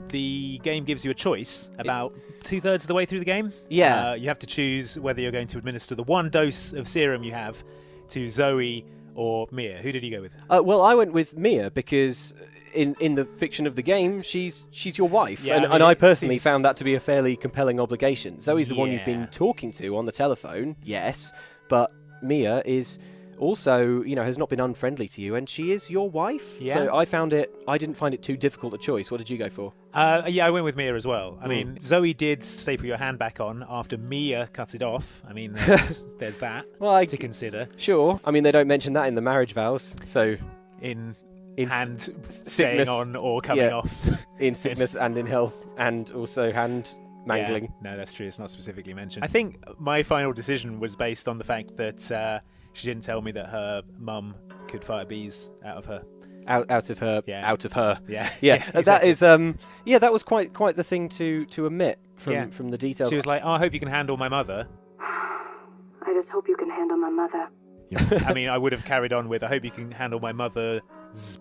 The game gives you a choice about 2/3 of the way through the game. Yeah. You have to choose whether you're going to administer the one dose of serum you have to Zoe or Mia. Who did you go with? Well, I went with Mia because in the fiction of the game, she's your wife. Yeah, and I personally found that to be a fairly compelling obligation. Zoe's the one you've been Yeah. talking to on the telephone, yes, but Mia is also, has not been unfriendly to you, and she is your wife. Yeah. So I didn't find it too difficult a choice. What did you go for? Yeah, I went with Mia as well. I mean, Zoe did staple your hand back on after Mia cut it off. I mean, there's that to consider. Sure. I mean, they don't mention that in the marriage vows, so... In hand sickness, staying on or coming off. In sickness and in health, and also hand mangling. Yeah, no, that's true. It's not specifically mentioned. I think my final decision was based on the fact that she didn't tell me that her mum could fire bees out of her. Out of her. Yeah. Out of her. Yeah. Yeah. Exactly. That is. That was quite the thing to omit from the details. She was like, "Oh, I hope you can handle my mother." I just hope you can handle my mother. I mean, I would have carried on with, "I hope you can handle my mother's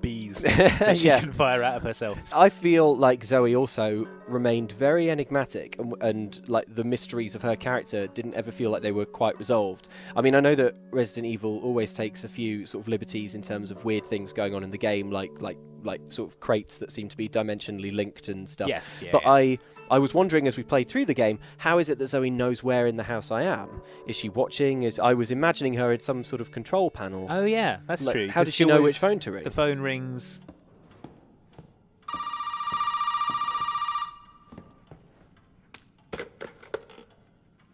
bees that she can fire out of herself." I feel like Zoe also remained very enigmatic, and like the mysteries of her character didn't ever feel like they were quite resolved. I mean, I know that Resident Evil always takes a few sort of liberties in terms of weird things going on in the game, like sort of crates that seem to be dimensionally linked and stuff. Yes, yeah. But I was wondering as we played through the game, how is it that Zoe knows where in the house I am? Is she watching? I was imagining her in some sort of control panel. Oh yeah, that's true. How does she know which phone to ring? The phone rings.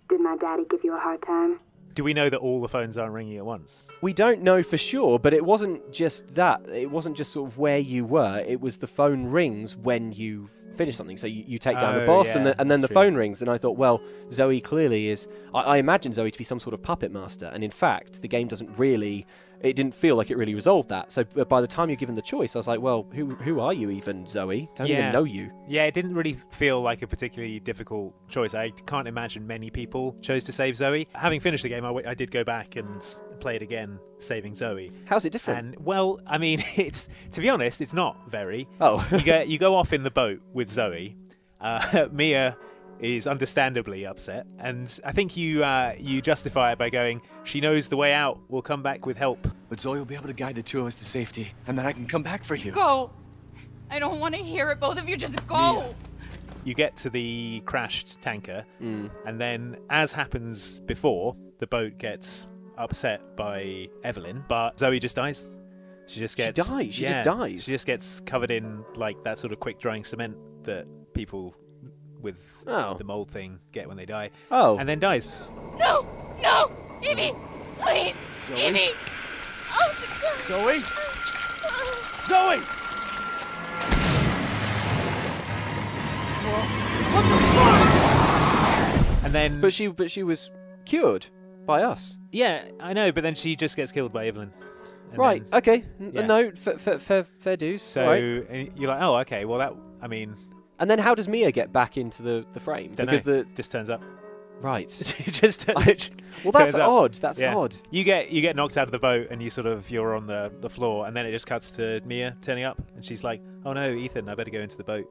Did my daddy give you a hard time? Do we know that all the phones aren't ringing at once? We don't know for sure, but it wasn't just that. It wasn't just sort of where you were. It was the phone rings when you finish something. So you take down the boss, yeah, and then the true. phone rings. And I thought, well, Zoe clearly is... I imagine Zoe to be some sort of puppet master. And in fact, the game doesn't really... It didn't feel like it really resolved that. So by the time you're given the choice, I was like, well, who are you even, Zoe? Don't even know you. Yeah, it didn't really feel like a particularly difficult choice. I can't imagine many people chose to save Zoe. Having finished the game, I did go back and play it again, saving Zoe. How's it different? And, well, I mean, to be honest, it's not very. Oh. You go off in the boat with Zoe. Mia is understandably upset, and I think you justify it by going, "She knows the way out. We'll come back with help." But Zoe will be able to guide the two of us to safety, and then I can come back for you. Go! I don't want to hear it. Both of you just go! You get to the crashed tanker, and then, as happens before, the boat gets upset by Evelyn, but Zoe just dies. She just gets... She dies? She just dies? She just gets covered in, like, that sort of quick-drying cement that people with the mold thing get when they die. Oh. And then dies. No! No! Evie! Please! Zoe? Evie! Oh, Zoe? Zoe! What the fuck? And then... But she was cured by us. Yeah, I know, but then she just gets killed by Evelyn. And Right, then- okay. yeah. No, fair dues. So, Right. and you're like, oh, okay, well, that, I mean... And then how does Mia get back into the frame? Don't Because know. Just turns up. Right. just Well, turns that's up. odd. That's Yeah. odd. You get knocked out of the boat, and you're on the floor, and then it just cuts to Mia turning up, and she's like, "Oh no, Ethan, I better go into the boat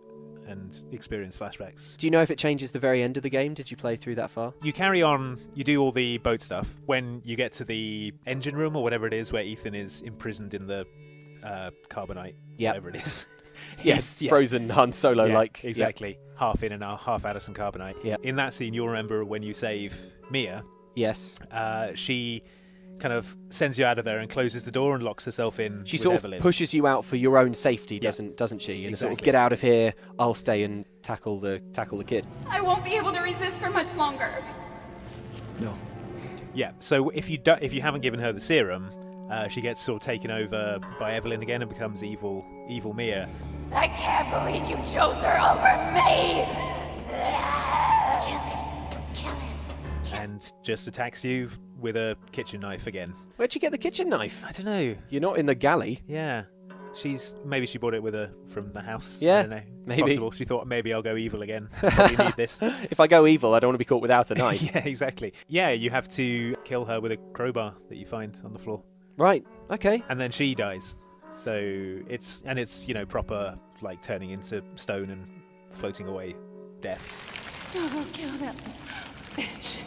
and experience flashbacks." Do you know if it changes the very end of the game? Did you play through that far? You carry on. You do all the boat stuff. When you get to the engine room or whatever it is, where Ethan is imprisoned in the carbonite, whatever it is. Yes, frozen Han Solo like. Exactly. Half in and half out of some carbonite. Yeah. In that scene, you'll remember when you save Mia. Yes. She kind of sends you out of there and closes the door and locks herself in. She with sort Evelyn. of pushes you out for your own safety, Yeah. doesn't she? And sort of Exactly. get out of here. I'll stay and tackle the kid. I won't be able to resist for much longer. No. Yeah. So if you haven't given her the serum, she gets sort of taken over by Evelyn again and becomes evil Mia. I can't believe you chose her over me! Kill him. And just attacks you with a kitchen knife again. Where'd you get the kitchen knife? I don't know. You're not in the galley. Yeah. Maybe she brought it with her from the house. Yeah, I don't know. maybe. Possible. She thought, maybe I'll go evil again. I probably need this. If I go evil, I don't want to be caught without a knife. Yeah, exactly. Yeah, you have to kill her with a crowbar that you find on the floor. Right, okay. And then she dies. So it's proper like turning into stone and floating away, death. I'll go kill that bitch.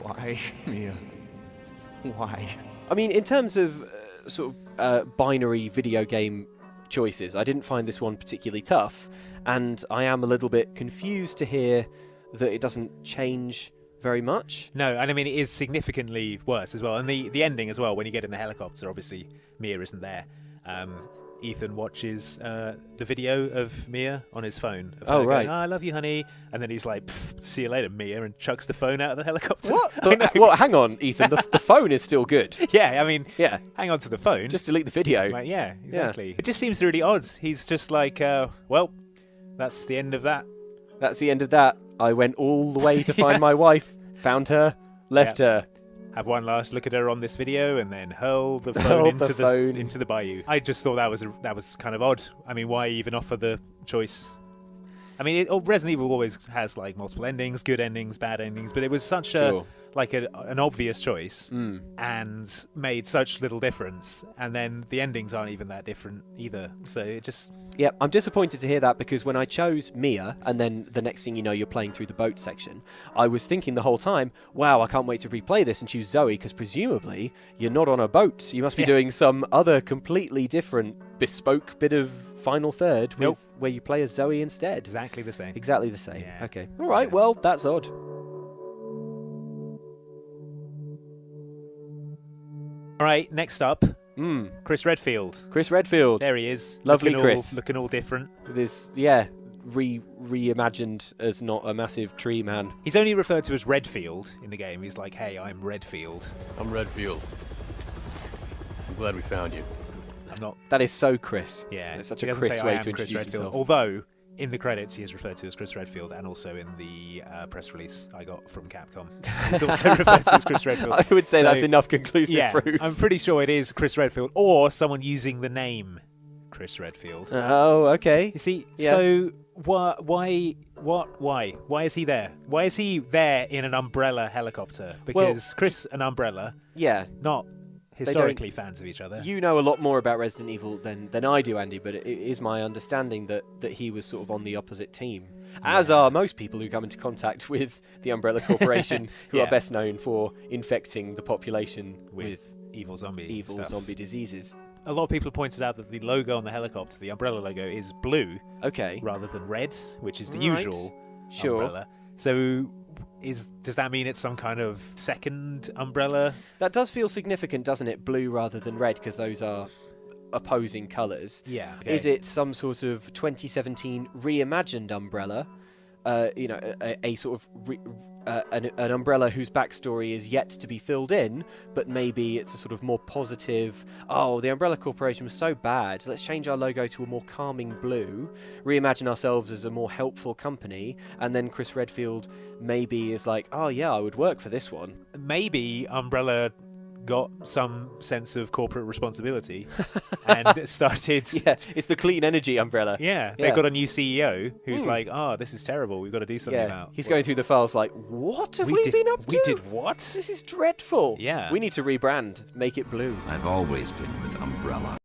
Why, Mia? Why? I mean, in terms of binary video game choices, I didn't find this one particularly tough, and I am a little bit confused to hear that it doesn't change very much. No, and I mean it is significantly worse as well. And the ending as well, when you get in the helicopter, obviously Mia isn't there. Ethan watches the video of Mia on his phone. Of her right. going, I love you, honey. And then he's like, see you later, Mia, and chucks the phone out of the helicopter. What? Well, hang on, Ethan. The phone is still good. Yeah, I mean, Yeah. hang on to the phone. Just delete the video. Like, yeah, exactly. It just seems really odd. He's just like, well, that's the end of that. That's the end of that. I went all the way to find my wife, found her, left her. Have one last look at her on this video, and then hurl the Hurl phone the into the bayou. I just thought that was kind of odd. I mean, why even offer the choice? I mean, Resident Evil always has like multiple endings, good endings, bad endings, but it was such an obvious choice and made such little difference. And then the endings aren't even that different either. So it just... Yeah, I'm disappointed to hear that, because when I chose Mia, and then the next thing you know, you're playing through the boat section, I was thinking the whole time, wow, I can't wait to replay this and choose Zoe, because presumably you're not on a boat. You must be doing some other completely different, bespoke bit of Final Third where you play as Zoe instead. Exactly the same. Exactly the same. Yeah. Okay. All right, well, that's odd. All right, next up, Chris Redfield. Chris Redfield. There he is. Lovely Chris. Chris. Looking all different. With his, reimagined as not a massive tree man. He's only referred to as Redfield in the game. He's like, hey, I'm Redfield. I'm Redfield. I'm glad we found you. I'm not... That is so Chris. Yeah. It's such He a doesn't Chris say, way I am to Chris introduce Redfield. himself. Although, in the credits, he is referred to as Chris Redfield, and also in the press release I got from Capcom. He's also referred to as Chris Redfield. I would say So, that's enough conclusive yeah, proof. I'm pretty sure it is Chris Redfield, or someone using the name Chris Redfield. Oh, okay. You see, Yeah. so why is he there? Why is he there in an umbrella helicopter? Because Chris and Umbrella, Yeah. not historically fans of each other. You know a lot more about Resident Evil than I do, Andy, but it is my understanding that he was sort of on the opposite team. As are most people who come into contact with the Umbrella Corporation, who Yeah. are best known for infecting the population with evil zombie stuff. zombie diseases. A lot of people pointed out that the logo on the helicopter, the Umbrella logo, is blue Okay. rather than red, which is the Right. usual Sure. umbrella. So does that mean it's some kind of second umbrella? That does feel significant, doesn't it? Blue rather than red, because those are opposing colours. Yeah. Is it some sort of 2017 reimagined umbrella? A sort of an umbrella whose backstory is yet to be filled in, but maybe it's a sort of more positive. Oh, the Umbrella Corporation was so bad. Let's change our logo to a more calming blue. Reimagine ourselves as a more helpful company, and then Chris Redfield maybe is like, oh yeah, I would work for this one. Maybe Umbrella got some sense of corporate responsibility and started... Yeah, it's the clean energy umbrella. Yeah, they got a new CEO who's like, oh, this is terrible. We've got to do something about. He's going through the files like, what have we been up to? We did what? This is dreadful. Yeah. We need to rebrand, make it blue. I've always been with Umbrella.